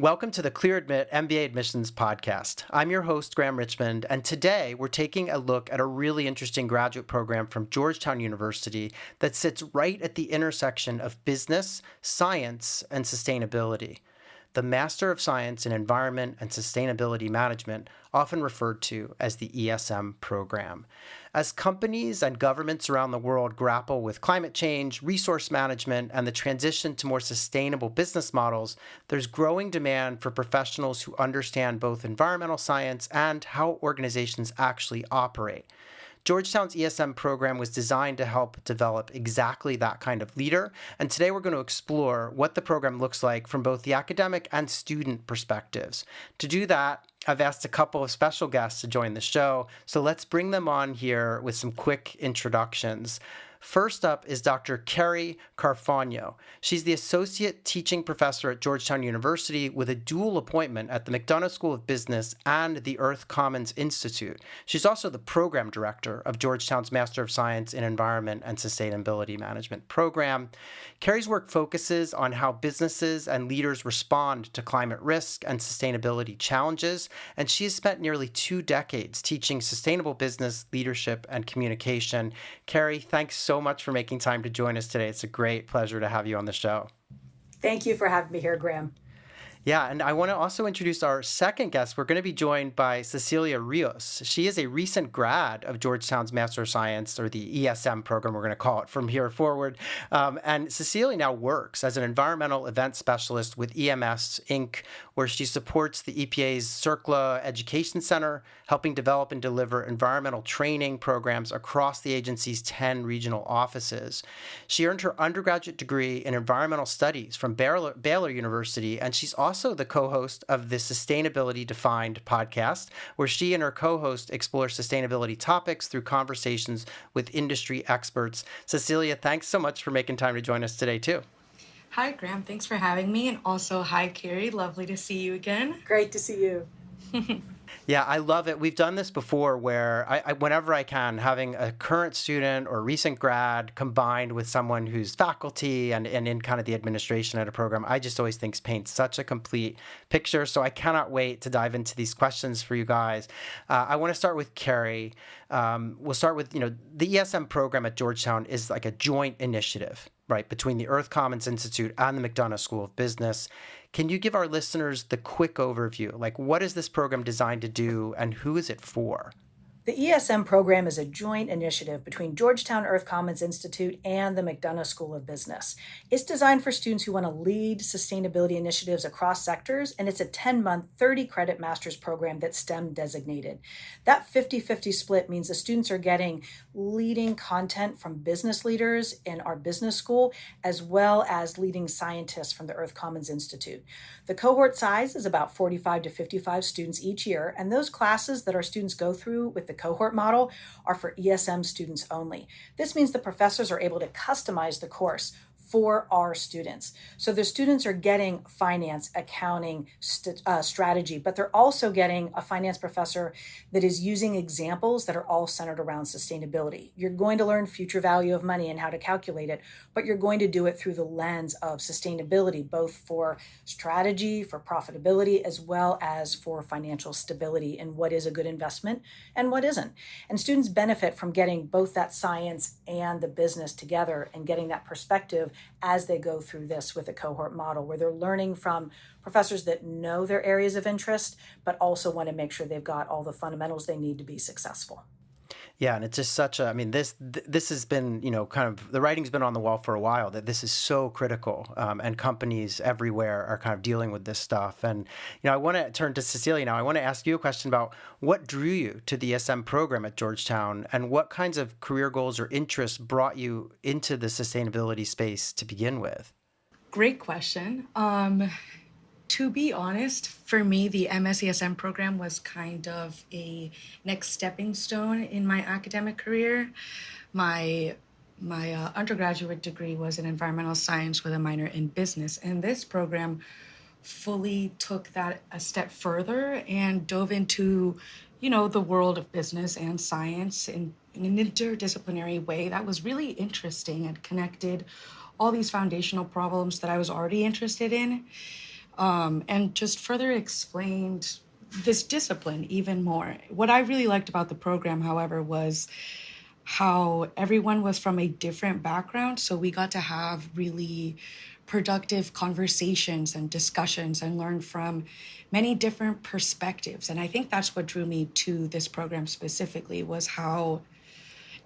Welcome to the Clear Admit MBA Admissions Podcast. I'm your host, Graham Richmond, and today we're taking a look at a really interesting graduate program from Georgetown University that sits right at the intersection of business, science, and sustainability. The Master of Science in Environment and Sustainability Management, often referred to as the ESM program. As companies and governments around the world grapple with climate change, resource management, and the transition to more sustainable business models, there's growing demand for professionals who understand both environmental science and how organizations actually operate. Georgetown's ESM program was designed to help develop exactly that kind of leader, and today we're going to explore what the program looks like from both the academic and student perspectives. To do that, I've asked a couple of special guests to join the show, so let's bring them on here with some quick introductions. First up is Dr. Kerrie Carfagno. She's the Associate Teaching Professor at Georgetown University with a dual appointment at the McDonough School of Business and the Earth Commons Institute. She's also the Program Director of Georgetown's Master of Science in Environment and Sustainability Management program. Kerrie's work focuses on how businesses and leaders respond to climate risk and sustainability challenges, and she has spent nearly 2 decades teaching sustainable business, leadership, and communication. Kerrie, thanks so much for making time to join us today. It's a great pleasure to have you on the show. Thank you for having me here, Graham. Yeah, and I want to also introduce our second guest. We're going to be joined by Cecilia Rios. She is a recent grad of Georgetown's Master of Science, or the ESM program, we're going to call it from here forward. And Cecilia now works as an environmental event specialist with EMS Inc., where she supports the EPA's CERCLA Education Center, helping develop and deliver environmental training programs across the agency's 10 regional offices. She earned her undergraduate degree in environmental studies from Baylor University, and she's also the co-host of the Sustainability Defined podcast, where she and her co-host explore sustainability topics through conversations with industry experts. Cecilia, thanks so much for making time to join us today, too. Hi, Graham. Thanks for having me. And also, hi, Kerrie. Lovely to see you again. Great to see you. Yeah, I love it. We've done this before where whenever I can, having a current student or recent grad combined with someone who's faculty and in kind of the administration at a program, I just always think paints such a complete picture. So I cannot wait to dive into these questions for you guys. I want to start with Kerrie. We'll start with, the ESM program at Georgetown is like a joint initiative, right, between the Earth Commons Institute and the McDonough School of Business. Can you give our listeners the quick overview? Like, what is this program designed to do and who is it for? The ESM program is a joint initiative between Georgetown Earth Commons Institute and the McDonough School of Business. It's designed for students who want to lead sustainability initiatives across sectors, and it's a 10-month, 30-credit master's program that's STEM designated. That 50-50 split means the students are getting leading content from business leaders in our business school, as well as leading scientists from the Earth Commons Institute. The cohort size is about 45 to 55 students each year, and those classes that our students go through with the cohort model are for ESM students only. This means the professors are able to customize the course for our students. So the students are getting finance, accounting, strategy, but they're also getting a finance professor that is using examples that are all centered around sustainability. You're going to learn future value of money and how to calculate it, but you're going to do it through the lens of sustainability, both for strategy, for profitability, as well as for financial stability and what is a good investment and what isn't. And students benefit from getting both that science and the business together and getting that perspective as they go through this with a cohort model, where they're learning from professors that know their areas of interest, but also want to make sure they've got all the fundamentals they need to be successful. Yeah, and it's just such a, this has been, kind of, the writing's been on the wall for a while that this is so critical, and companies everywhere are kind of dealing with this stuff. And, I want to turn to Cecilia now. I want to ask you a question about what drew you to the ESM program at Georgetown, and what kinds of career goals or interests brought you into the sustainability space to begin with? Great question. To be honest, for me, the MS-ESM program was kind of a next stepping stone in my academic career. My undergraduate degree was in environmental science with a minor in business, and this program fully took that a step further and dove into, the world of business and science in an interdisciplinary way that was really interesting and connected all these foundational problems that I was already interested in. and just further explained this discipline even more. What I really liked about the program, however, was how everyone was from a different background. So we got to have really productive conversations and discussions and learn from many different perspectives. And I think that's what drew me to this program specifically, was how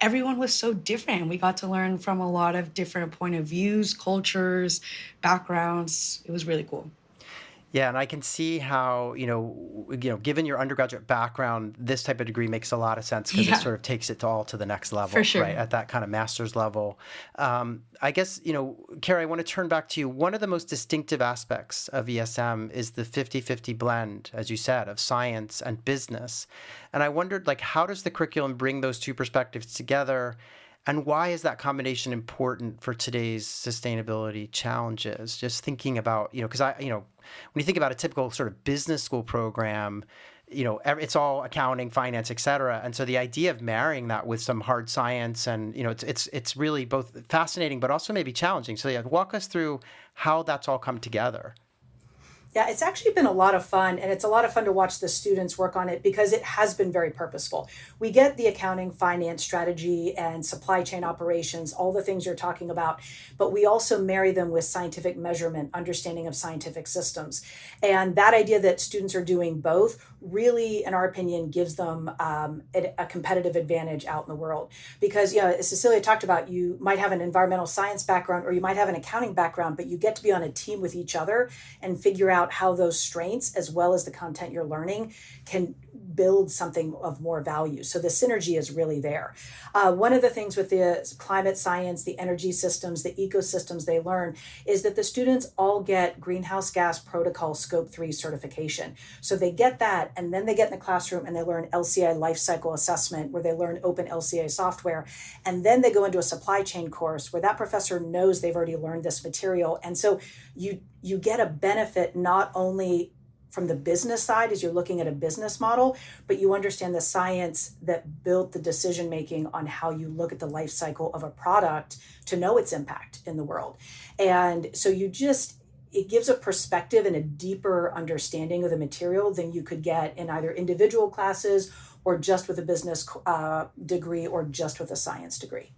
everyone was so different. We got to learn from a lot of different point of views, cultures, backgrounds. It was really cool. Yeah, and I can see how, given your undergraduate background, this type of degree makes a lot of sense because it sort of takes it all to the next level, For sure. right, at that kind of master's level. I guess, Kerrie, I want to turn back to you. One of the most distinctive aspects of ESM is the 50-50 blend, as you said, of science and business. And I wondered, how does the curriculum bring those two perspectives together? And why is that combination important for today's sustainability challenges? Just thinking about, because when you think about a typical sort of business school program, it's all accounting, finance, et cetera. And so the idea of marrying that with some hard science and, it's really both fascinating, but also maybe challenging. So walk us through how that's all come together. Yeah, it's actually been a lot of fun, and it's a lot of fun to watch the students work on it because it has been very purposeful. We get the accounting, finance, strategy, and supply chain operations, all the things you're talking about, but we also marry them with scientific measurement, understanding of scientific systems. And that idea that students are doing both really, in our opinion, gives them a competitive advantage out in the world. Because, as Cecilia talked about, you might have an environmental science background or you might have an accounting background, but you get to be on a team with each other and figure out how those strengths, as well as the content you're learning, can build something of more value. So the synergy is really there. One of the things with the climate science, the energy systems, the ecosystems they learn is that the students all get Greenhouse Gas Protocol Scope 3 certification. So they get that, and then they get in the classroom and they learn LCA life cycle assessment, where they learn open LCA software. And then they go into a supply chain course where that professor knows they've already learned this material. And so you get a benefit not only from the business side as you're looking at a business model, but you understand the science that built the decision making on how you look at the life cycle of a product to know its impact in the world. And so it gives a perspective and a deeper understanding of the material than you could get in either individual classes or just with a business degree or just with a science degree.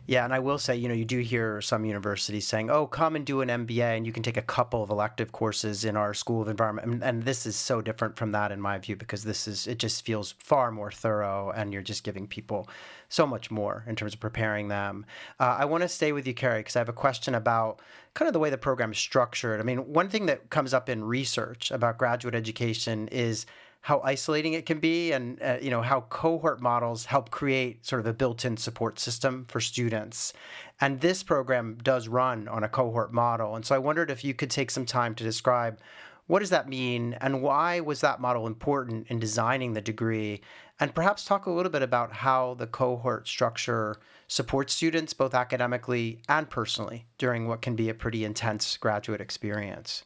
Yeah, and I will say, you do hear some universities saying, oh, come and do an MBA and you can take a couple of elective courses in our School of Environment. And this is so different from that in my view, because it just feels far more thorough and you're just giving people so much more in terms of preparing them. I want to stay with you, Kerrie, because I have a question about kind of the way the program is structured. I mean, one thing that comes up in research about graduate education is how isolating it can be, and how cohort models help create sort of a built-in support system for students. And this program does run on a cohort model. And so I wondered if you could take some time to describe what does that mean and why was that model important in designing the degree, and perhaps talk a little bit about how the cohort structure supports students both academically and personally during what can be a pretty intense graduate experience.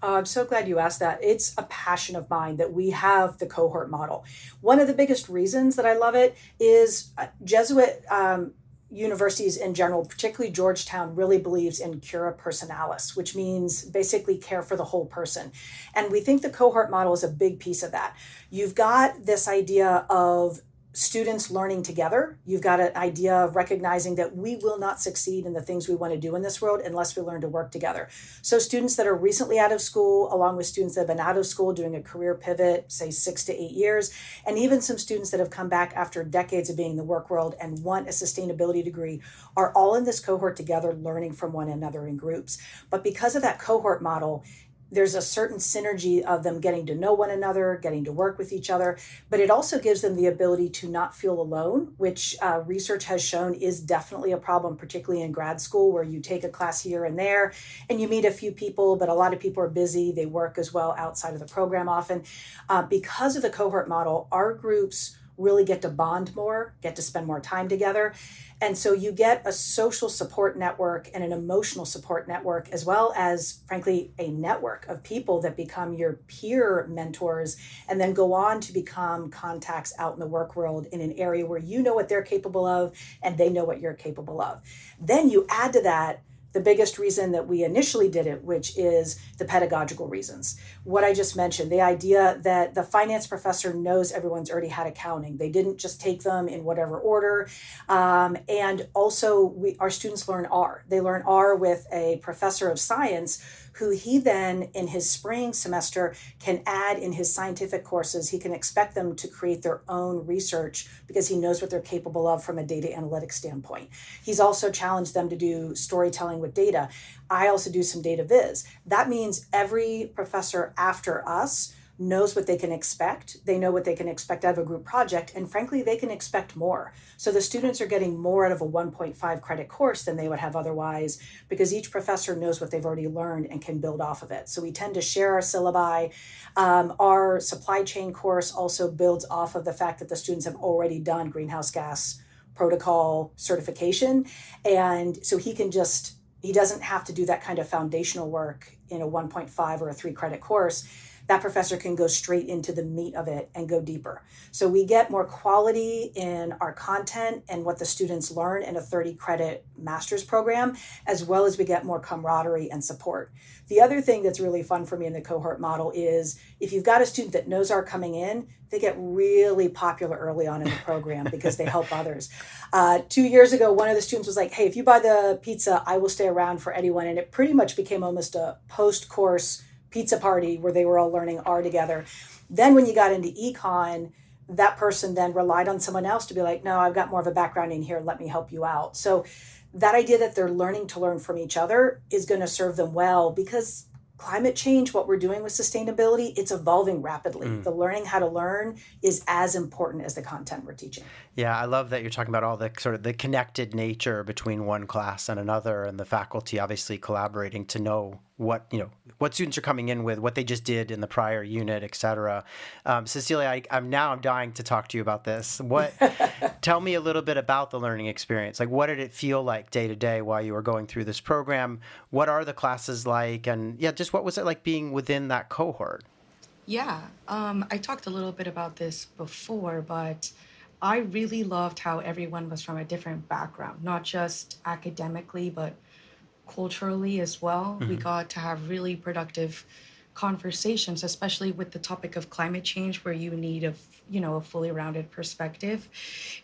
I'm so glad you asked that. It's a passion of mine that we have the cohort model. One of the biggest reasons that I love it is Jesuit universities in general, particularly Georgetown, really believes in cura personalis, which means basically care for the whole person. And we think the cohort model is a big piece of that. You've got this idea of students learning together. You've got an idea of recognizing that we will not succeed in the things we want to do in this world unless we learn to work together. So students that are recently out of school, along with students that have been out of school doing a career pivot, say 6 to 8 years, and even some students that have come back after decades of being in the work world and want a sustainability degree, are all in this cohort together, learning from one another in groups. But because of that cohort model, there's a certain synergy of them getting to know one another, getting to work with each other, but it also gives them the ability to not feel alone, which research has shown is definitely a problem, particularly in grad school, where you take a class here and there and you meet a few people, but a lot of people are busy. They work as well outside of the program often. Because of the cohort model, our groups really get to bond more, get to spend more time together. And so you get a social support network and an emotional support network, as well as, frankly, a network of people that become your peer mentors and then go on to become contacts out in the work world in an area where you know what they're capable of and they know what you're capable of. Then you add to that the biggest reason that we initially did it, which is the pedagogical reasons. What I just mentioned, the idea that the finance professor knows everyone's already had accounting. They didn't just take them in whatever order. And also, our students learn R. They learn R with a professor of science who he then, in his spring semester, can add in his scientific courses. He can expect them to create their own research because he knows what they're capable of from a data analytics standpoint. He's also challenged them to do storytelling with data. I also do some data viz. That means every professor after us knows what they can expect. They know what they can expect out of a group project, and frankly, they can expect more. So the students are getting more out of a 1.5 credit course than they would have otherwise, because each professor knows what they've already learned and can build off of it. So we tend to share our syllabi. Our supply chain course also builds off of the fact that the students have already done greenhouse gas protocol certification. And so he doesn't have to do that kind of foundational work in a 1.5 or a 3 credit course. That professor can go straight into the meat of it and go deeper. So we get more quality in our content and what the students learn in a 30 credit master's program, as well as we get more camaraderie and support. The other thing that's really fun for me in the cohort model is if you've got a student that knows are coming in, they get really popular early on in the program because they help others. 2 years ago, one of the students was like, hey, if you buy the pizza, I will stay around for anyone. And it pretty much became almost a post-course pizza party where they were all learning R together. Then when you got into econ, that person then relied on someone else to be like, no, I've got more of a background in here. Let me help you out. So that idea that they're learning to learn from each other is going to serve them well, because climate change, what we're doing with sustainability, it's evolving rapidly. The learning how to learn is as important as the content we're teaching. Yeah, I love that you're talking about all the sort of the connected nature between one class and another, and the faculty obviously collaborating to know what students are coming in with, what they just did in the prior unit, et cetera. Cecilia, I'm dying to talk to you about this. Tell me a little bit about the learning experience. Like, what did it feel like day to day while you were going through this program? What are the classes like? And just what was it like being within that cohort? Yeah, I talked a little bit about this before, but I really loved how everyone was from a different background, not just academically, but culturally as well. We got to have really productive conversations, especially with the topic of climate change, where you need a fully rounded perspective.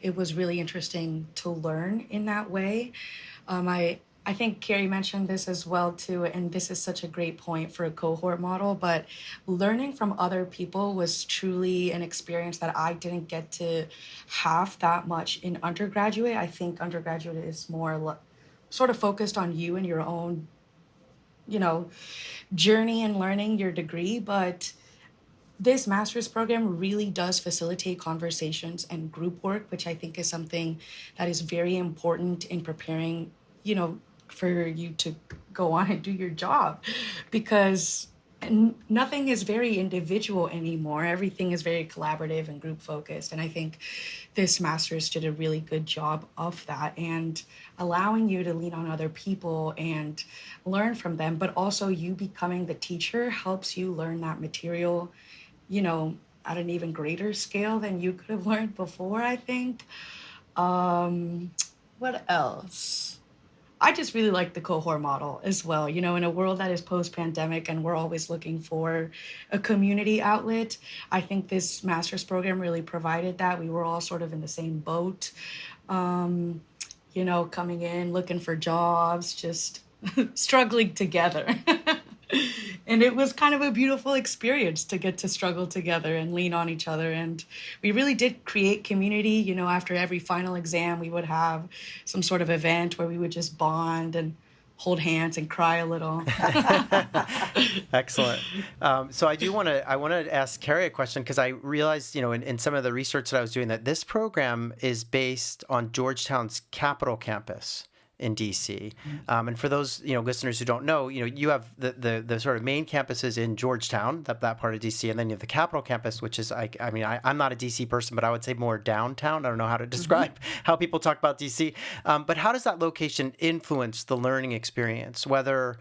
It was really interesting to learn in that way. I think Kerrie mentioned this as well too, and this is such a great point for a cohort model, but learning from other people was truly an experience that I didn't get to have that much in undergraduate. I think undergraduate is more sort of focused on you and your own, journey in learning your degree, but this master's program really does facilitate conversations and group work, which I think is something that is very important in preparing, for you to go on and do your job, because nothing is very individual anymore. Everything is very collaborative and group focused. And I think this master's did a really good job of that, and allowing you to lean on other people and learn from them, but also you becoming the teacher helps you learn that material, at an even greater scale than you could have learned before, I think. What else? I just really like the cohort model as well. In a world that is post-pandemic and we're always looking for a community outlet, I think this master's program really provided that. We were all sort of in the same boat, coming in, looking for jobs, just struggling together. And it was kind of a beautiful experience to get to struggle together and lean on each other. And we really did create community. After every final exam, we would have some sort of event where we would just bond and hold hands and cry a little. Excellent. So I want to ask Kerrie a question, because I realized, in some of the research that I was doing, that this program is based on Georgetown's Capitol campus in DC. And for those, listeners who don't know, you have the sort of main campuses in Georgetown, that part of DC, and then you have the Capitol campus, which is, I'm not a DC person, but I would say more downtown. I don't know how to describe how people talk about DC. But how does that location influence the learning experience? Whether,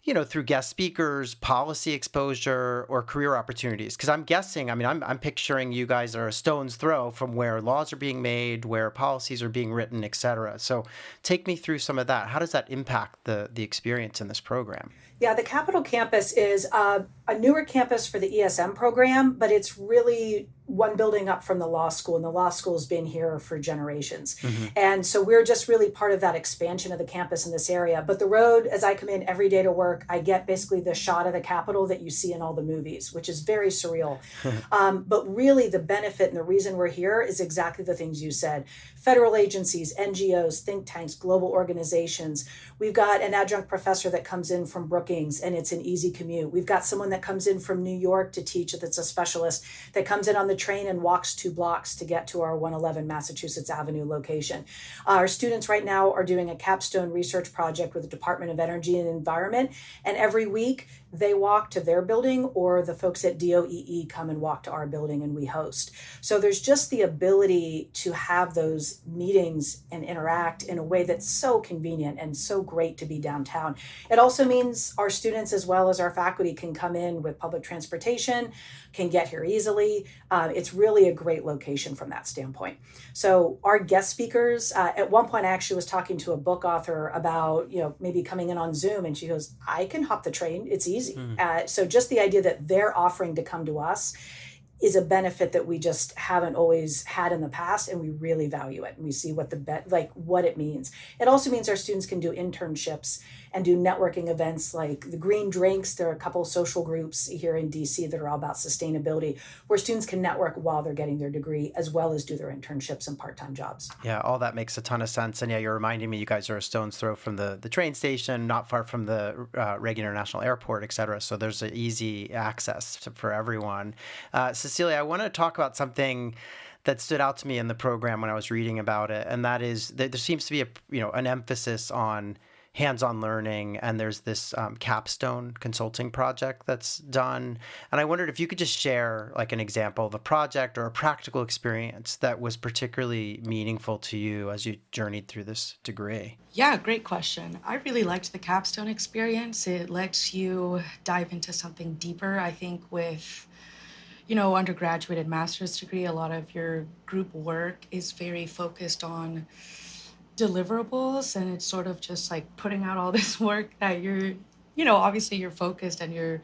through guest speakers, policy exposure, or career opportunities? Because I'm guessing, I'm picturing you guys are a stone's throw from where laws are being made, where policies are being written, et cetera. So take me through some of that. How does that impact the experience in this program? Yeah, the Capitol campus is a newer campus for the ESM program, but it's really one building up from the law school, and the law school's been here for generations. Mm-hmm. And so we're just really part of that expansion of the campus in this area. But the road, as I come in every day to work, I get basically the shot of the Capitol that you see in all the movies, which is very surreal. But really the benefit and the reason we're here is exactly the things you said. Federal agencies, NGOs, think tanks, global organizations. We've got an adjunct professor that comes in from Brookings, and it's an easy commute. We've got someone that comes in from New York to teach, that's a specialist, that comes in on the train and walks 2 blocks to get to our 111 Massachusetts Avenue location. Our students right now are doing a capstone research project with the Department of Energy and Environment, and every week they walk to their building, or the folks at DOEE come and walk to our building and we host. So there's just the ability to have those meetings and interact in a way that's so convenient and so great to be downtown. It also means our students as well as our faculty can come in with public transportation, can get here easily. It's really a great location from that standpoint. So our guest speakers, at one point I actually was talking to a book author about, maybe coming in on Zoom, and she goes, I can hop the train, it's easy. So just the idea that they're offering to come to us is a benefit that we just haven't always had in the past, and we really value it. And we see what what it means. It also means our students can do internships and do networking events like the Green Drinks. There are a couple of social groups here in DC that are all about sustainability, where students can network while they're getting their degree, as well as do their internships and part-time jobs. Yeah, all that makes a ton of sense. And yeah, you're reminding me you guys are a stone's throw from the train station, not far from the Reagan International Airport, et cetera. So there's an easy access for everyone. Cecilia, I want to talk about something that stood out to me in the program when I was reading about it, and that is that there seems to be an emphasis on hands-on learning, and there's this capstone consulting project that's done. And I wondered if you could just share like an example of a project or a practical experience that was particularly meaningful to you as you journeyed through this degree. Yeah, great question. I really liked the capstone experience. It lets you dive into something deeper. I think with undergraduate and master's degree, a lot of your group work is very focused on deliverables, and it's sort of just like putting out all this work that you're obviously you're focused and you're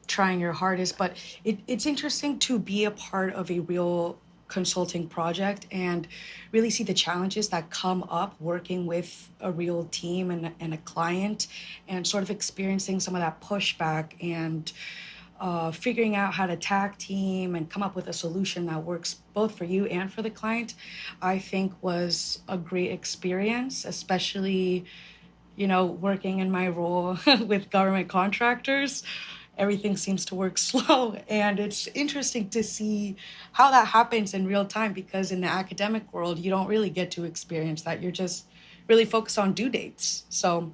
trying your hardest, but it's interesting to be a part of a real consulting project and really see the challenges that come up working with a real team and a client, and sort of experiencing some of that pushback and figuring out how to tag team and come up with a solution that works both for you and for the client, I think was a great experience, especially, working in my role with government contractors. Everything seems to work slow, and it's interesting to see how that happens in real time, because in the academic world, you don't really get to experience that. You're just really focused on due dates. So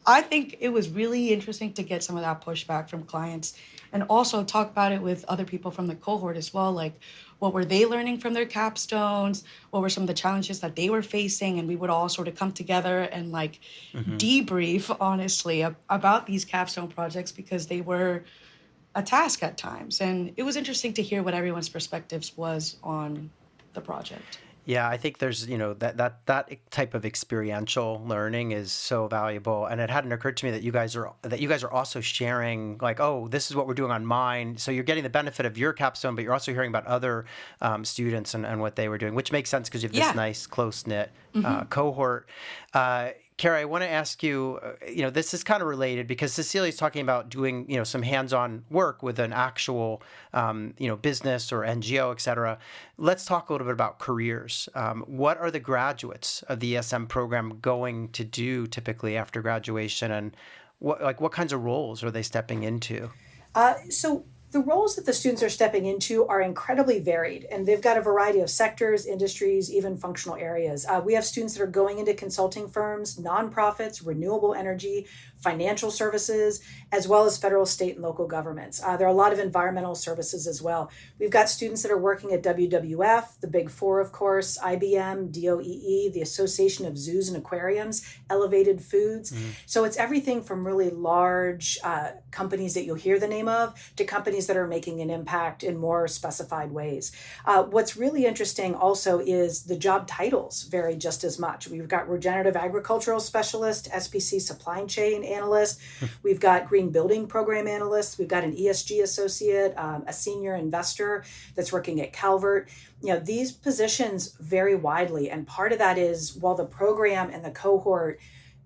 I think it was really interesting to get some of that pushback from clients, and also talk about it with other people from the cohort as well. Like, what were they learning from their capstones? What were some of the challenges that they were facing? And we would all sort of come together and debrief, honestly, about these capstone projects, because they were a task at times. And it was interesting to hear what everyone's perspectives was on the project. Yeah, I think there's, that type of experiential learning is so valuable. And it hadn't occurred to me that you guys are also sharing like, oh, this is what we're doing on mine. So you're getting the benefit of your capstone, but you're also hearing about other students and what they were doing, which makes sense because you have this nice close-knit cohort. Kerrie, I want to ask you, this is kind of related because Cecilia's talking about doing, some hands-on work with an actual, business or NGO, et cetera. Let's talk a little bit about careers. What are the graduates of the ESM program going to do typically after graduation, and what kinds of roles are they stepping into? So The roles that the students are stepping into are incredibly varied, and they've got a variety of sectors, industries, even functional areas. We have students that are going into consulting firms, nonprofits, renewable energy, financial services, as well as federal, state, and local governments. There are a lot of environmental services as well. We've got students that are working at WWF, the Big Four, of course, IBM, DOEE, the Association of Zoos and Aquariums, Elevated Foods. So it's everything from really large companies that you'll hear the name of to companies that are making an impact in more specified ways. What's really interesting also is the job titles vary just as much. We've got regenerative agricultural specialist, SPC supply chain analyst. We've got green building program analyst. We've got an ESG associate, a senior investor that's working at Calvert. These positions vary widely. And part of that is while the program and the cohort,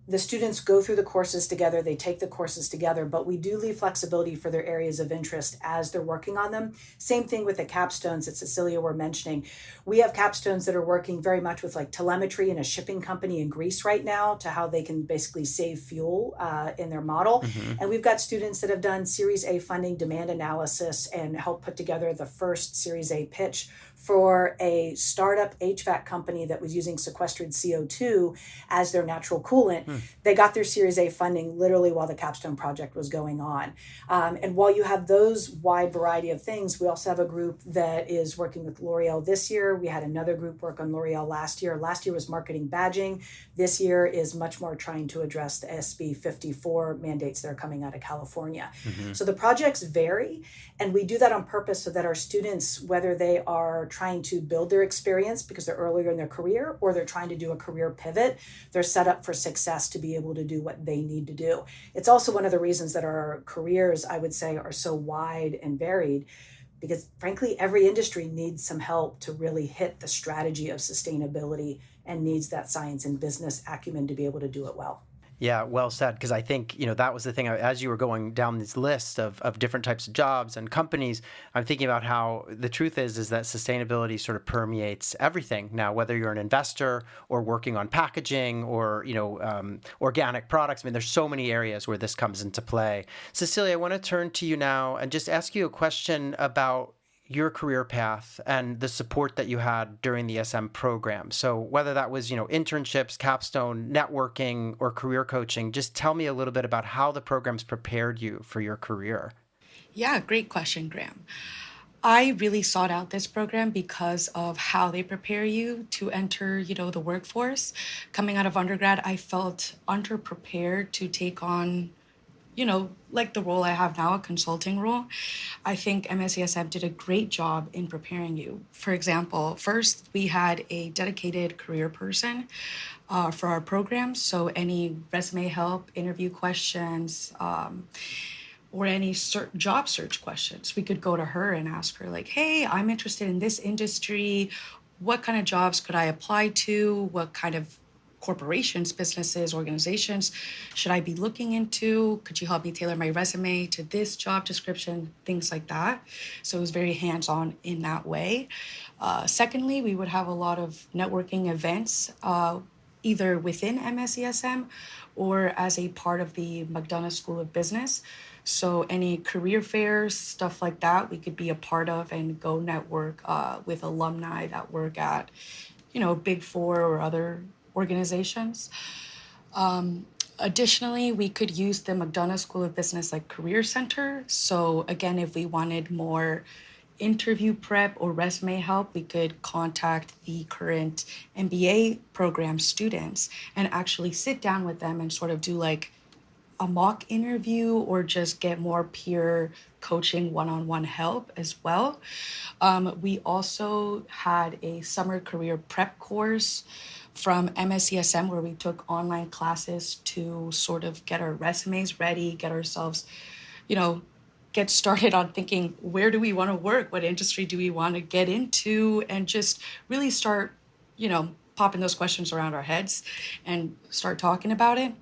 the students go through the courses together, they take the courses together, but we do leave flexibility for their areas of interest as they're working on them. Same thing with the capstones that Cecilia were mentioning. We have capstones that are working very much with like telemetry in a shipping company in Greece right now to how they can basically save fuel in their model. And we've got students that have done Series A funding demand analysis and help put together the first Series A pitch for a startup HVAC company that was using sequestered CO2 as their natural coolant. They got their Series A funding literally while the capstone project was going on. And while you have those wide variety of things, we also have a group that is working with L'Oreal this year. We had another group work on L'Oreal last year. Last year was marketing badging. This year is much more trying to address the SB 54 mandates that are coming out of California. So the projects vary, and we do that on purpose so that our students, whether they are trying to build their experience because they're earlier in their career or they're trying to do a career pivot, they're set up for success to be able to do what they need to do. It's also one of the reasons that our careers, I would say, are so wide and varied, because frankly, every industry needs some help to really hit the strategy of sustainability and needs that science and business acumen to be able to do it well. Yeah, well said. Because I think, that was the thing. As you were going down this list of different types of jobs and companies, I'm thinking about how the truth is that sustainability sort of permeates everything. Now, whether you're an investor or working on packaging or, organic products, there's so many areas where this comes into play. Cecilia, I want to turn to you now and just ask you a question about your career path and the support that you had during the SM program. So whether that was, internships, capstone, networking, or career coaching, just tell me a little bit about how the programs prepared you for your career. Yeah, great question, Graham. I really sought out this program because of how they prepare you to enter, the workforce. Coming out of undergrad, I felt underprepared to take on like the role I have now, a consulting role. I think MS-ESM did a great job in preparing you. For example, first, we had a dedicated career person for our program. So any resume help, interview questions, or any job search questions, we could go to her and ask her like, hey, I'm interested in this industry. What kind of jobs could I apply to? What kind of corporations, businesses, organizations should I be looking into? Could you help me tailor my resume to this job description? Things like that. So it was very hands-on in that way. Secondly, we would have a lot of networking events, either within MS-ESM or as a part of the McDonough School of Business. So any career fairs, stuff like that, we could be a part of and go network with alumni that work at, Big Four or other organizations. Additionally, we could use the McDonough School of Business Career Center. So again, if we wanted more interview prep or resume help, we could contact the current MBA program students and actually sit down with them and sort of do a mock interview or just get more peer coaching one-on-one help as well. We also had a summer career prep course from MS-ESM where we took online classes to sort of get our resumes ready, get ourselves, get started on thinking, where do we want to work? What industry do we want to get into? And just really start, popping those questions around our heads and start talking about it.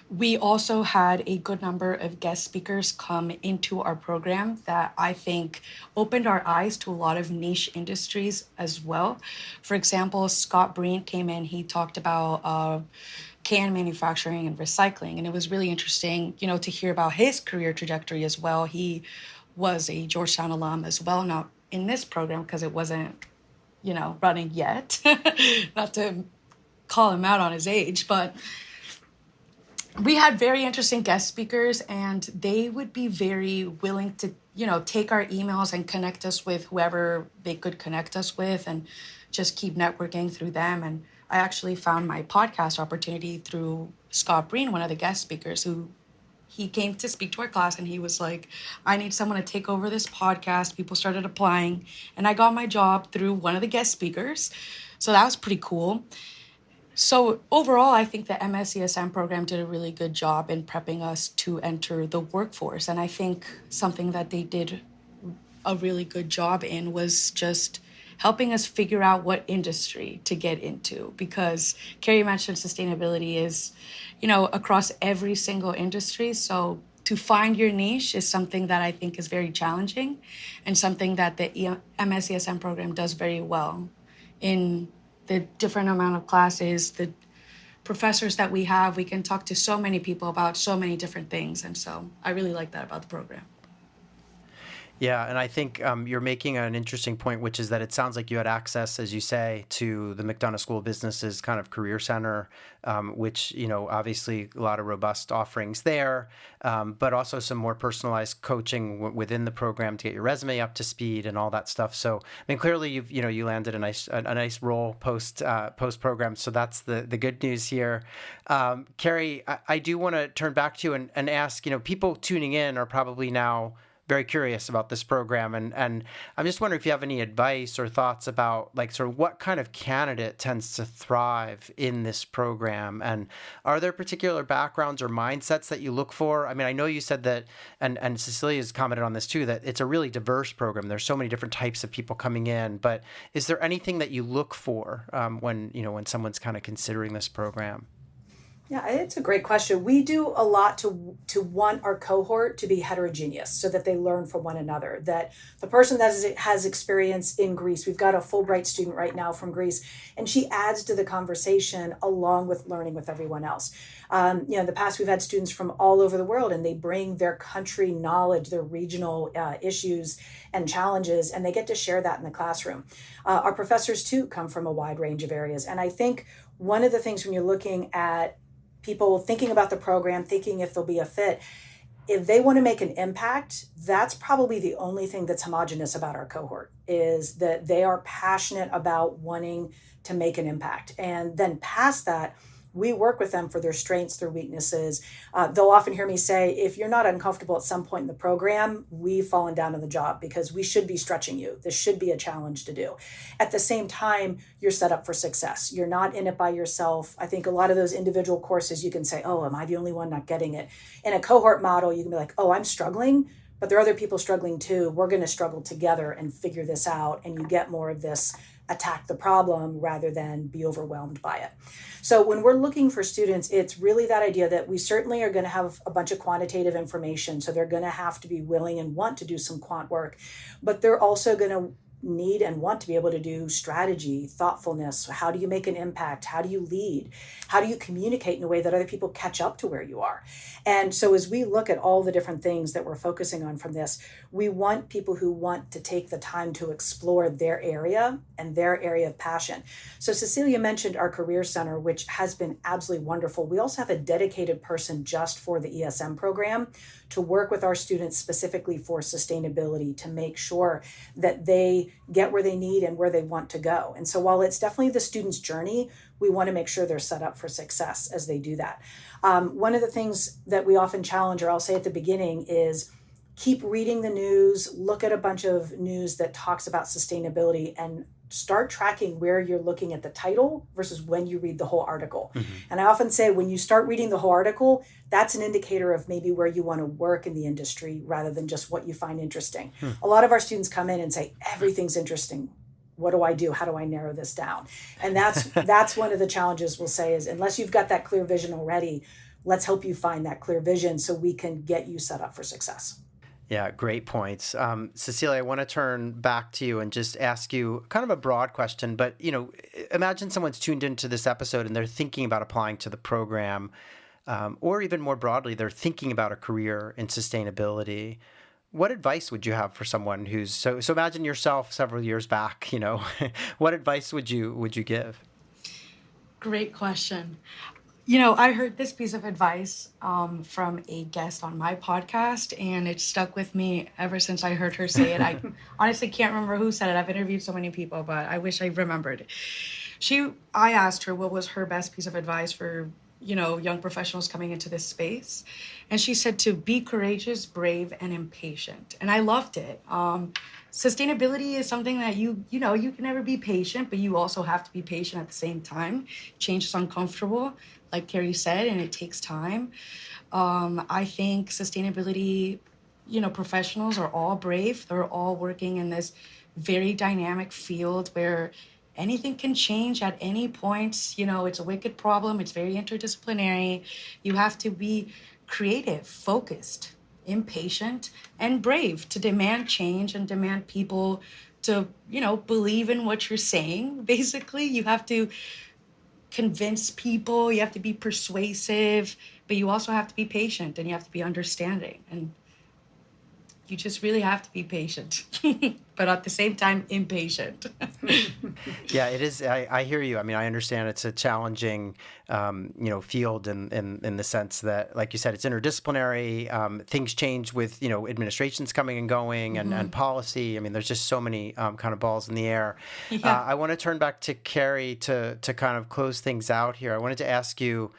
We also had a good number of guest speakers come into our program that I think opened our eyes to a lot of niche industries as well. For example, Scott Breen came in, he talked about can manufacturing and recycling, and it was really interesting, to hear about his career trajectory as well. He was a Georgetown alum as well. Not in this program because it wasn't, running yet. Not to call him out on his age, but we had very interesting guest speakers, and they would be very willing to, take our emails and connect us with whoever they could connect us with and just keep networking through them. And I actually found my podcast opportunity through Scott Breen, one of the guest speakers, who he came to speak to our class, and he was like, I need someone to take over this podcast. People started applying, and I got my job through one of the guest speakers. So that was pretty cool. So overall, I think the MS-ESM program did a really good job in prepping us to enter the workforce. And I think something that they did a really good job in was just helping us figure out what industry to get into. Because Kerrie mentioned sustainability is, across every single industry. So to find your niche is something that I think is very challenging and something that the MS-ESM program does very well in the different amount of classes, the professors that we have. We can talk to so many people about so many different things. And so I really like that about the program. Yeah, and I think you're making an interesting point, which is that it sounds like you had access, as you say, to the McDonough School of Business's kind of career center, which, obviously a lot of robust offerings there, but also some more personalized coaching within the program to get your resume up to speed and all that stuff. So, I mean, clearly you landed a nice role post program. So that's the good news here. Kerrie, I do want to turn back to you and ask, people tuning in are probably now very curious about this program. And I'm just wondering if you have any advice or thoughts about sort of what kind of candidate tends to thrive in this program. And are there particular backgrounds or mindsets that you look for? I mean, I know you said that, and Cecilia's commented on this too, that it's a really diverse program. There's so many different types of people coming in, but is there anything that you look for when someone's kind of considering this program? Yeah, it's a great question. We do a lot to want our cohort to be heterogeneous so that they learn from one another. That the person that has experience in Greece, we've got a Fulbright student right now from Greece, and she adds to the conversation along with learning with everyone else. In the past, we've had students from all over the world, and they bring their country knowledge, their regional issues and challenges, and they get to share that in the classroom. Our professors, too, come from a wide range of areas. And I think one of the things when you're looking at people thinking about the program, thinking if there'll be a fit, if they want to make an impact, that's probably the only thing that's homogenous about our cohort, is that they are passionate about wanting to make an impact. And then past that, we work with them for their strengths, their weaknesses. They'll often hear me say, if you're not uncomfortable at some point in the program, we've fallen down on the job because we should be stretching you. This should be a challenge to do. At the same time, you're set up for success. You're not in it by yourself. I think a lot of those individual courses, you can say, oh, am I the only one not getting it? In a cohort model, you can be like, oh, I'm struggling, but there are other people struggling too. We're going to struggle together and figure this out. And you get more of this attack the problem rather than be overwhelmed by it. So when we're looking for students, it's really that idea that we certainly are going to have a bunch of quantitative information. So they're going to have to be willing and want to do some quant work, but they're also going to need and want to be able to do strategy, thoughtfulness. How do you make an impact? How do you lead? How do you communicate in a way that other people catch up to where you are? And so as we look at all the different things that we're focusing on from this, we want people who want to take the time to explore their area and their area of passion. So Cecilia mentioned our Career Center, which has been absolutely wonderful. We also have a dedicated person just for the ESM program to work with our students specifically for sustainability, to make sure that they get where they need and where they want to go. And so while it's definitely the student's journey, we want to make sure they're set up for success as they do that. One of the things that we often challenge, or I'll say at the beginning, is keep reading the news, look at a bunch of news that talks about sustainability, and start tracking where you're looking at the title versus when you read the whole article. Mm-hmm. And I often say when you start reading the whole article, that's an indicator of maybe where you want to work in the industry rather than just what you find interesting. A lot of our students come in and say, everything's interesting. What do I do? How do I narrow this down? And that's one of the challenges we'll say is, unless you've got that clear vision already, let's help you find that clear vision so we can get you set up for success. Yeah, great points. Cecilia, I want to turn back to you and just ask you kind of a broad question, but, imagine someone's tuned into this episode and they're thinking about applying to the program, or even more broadly, they're thinking about a career in sustainability. what advice would you have for someone who's so imagine yourself several years back, what advice would you give? Great question. I heard this piece of advice from a guest on my podcast, and it stuck with me ever since I heard her say it. I honestly can't remember who said it. I've interviewed so many people, but I wish I remembered. I asked her what was her best piece of advice for, young professionals coming into this space. And she said to be courageous, brave, and impatient. And I loved it. Sustainability is something that you can never be patient, but you also have to be patient at the same time. Change is uncomfortable, like Kerrie said, and it takes time. I think sustainability, professionals are all brave. They're all working in this very dynamic field where anything can change at any point. It's a wicked problem. It's very interdisciplinary. You have to be creative, focused, impatient, and brave to demand change and demand people to, believe in what you're saying. Basically, you have to convince people, you have to be persuasive, but you also have to be patient and you have to be understanding. And you just really have to be patient, but at the same time, impatient. Yeah, it is. I hear you. I mean, I understand it's a challenging, field in the sense that, like you said, it's interdisciplinary. Things change with, administrations coming and going and policy. I mean, there's just so many kind of balls in the air. Yeah. I want to turn back to Kerrie to kind of close things out here. I wanted to ask you,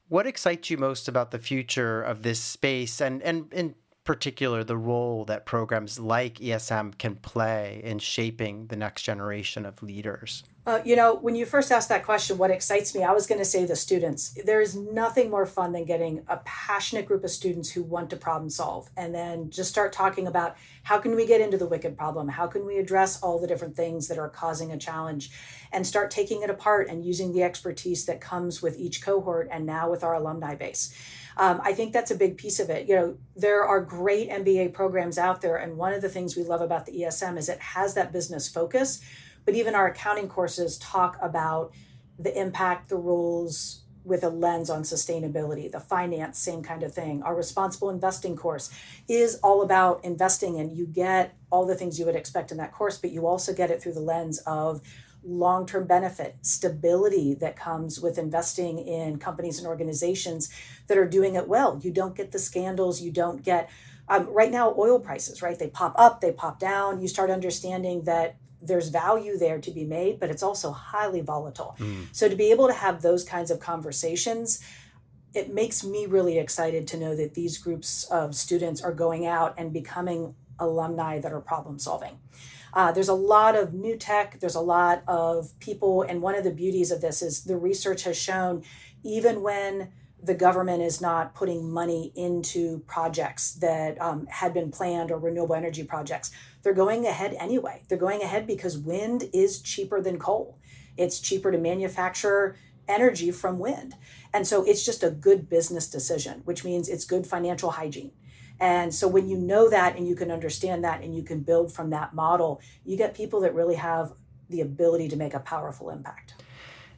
what excites you most about the future of this space and in particular the role that programs like ESM can play in shaping the next generation of leaders? When you first asked that question, what excites me, I was going to say the students. There is nothing more fun than getting a passionate group of students who want to problem solve and then just start talking about how can we get into the wicked problem? How can we address all the different things that are causing a challenge and start taking it apart and using the expertise that comes with each cohort and now with our alumni base. I think that's a big piece of it. There are great MBA programs out there. And one of the things we love about the ESM is it has that business focus. But even our accounting courses talk about the impact, the rules with a lens on sustainability, the finance, same kind of thing. Our responsible investing course is all about investing, and you get all the things you would expect in that course, but you also get it through the lens of long-term benefit, stability that comes with investing in companies and organizations that are doing it well. You don't get the scandals. You don't get, right now, oil prices, right? They pop up, they pop down. You start understanding that there's value there to be made, but it's also highly volatile. So to be able to have those kinds of conversations, it makes me really excited to know that these groups of students are going out and becoming alumni that are problem solving. There's a lot of new tech, there's a lot of people, and one of the beauties of this is the research has shown even when the government is not putting money into projects that had been planned or renewable energy projects, they're going ahead anyway. They're going ahead because wind is cheaper than coal. It's cheaper to manufacture energy from wind. And so it's just a good business decision, which means it's good financial hygiene. And so when you know that and you can understand that and you can build from that model, you get people that really have the ability to make a powerful impact.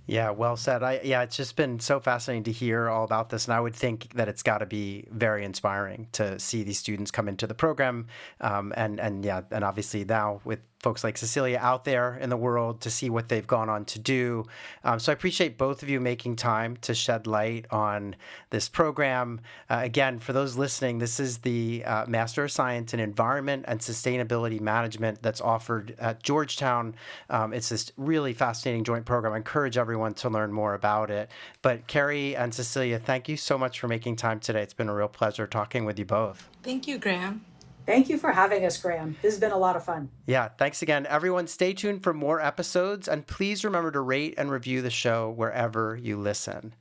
Yeah, well said. It's just been so fascinating to hear all about this. And I would think that it's got to be very inspiring to see these students come into the program. And obviously now with folks like Cecilia out there in the world to see what they've gone on to do. So I appreciate both of you making time to shed light on this program. Again, for those listening, this is the Master of Science in Environment and Sustainability Management that's offered at Georgetown. It's this really fascinating joint program. I encourage everyone to learn more about it. But Kerrie and Cecilia, thank you so much for making time today. It's been a real pleasure talking with you both. Thank you, Graham. Thank you for having us, Graham. This has been a lot of fun. Yeah, thanks again. Everyone, stay tuned for more episodes, and please remember to rate and review the show wherever you listen.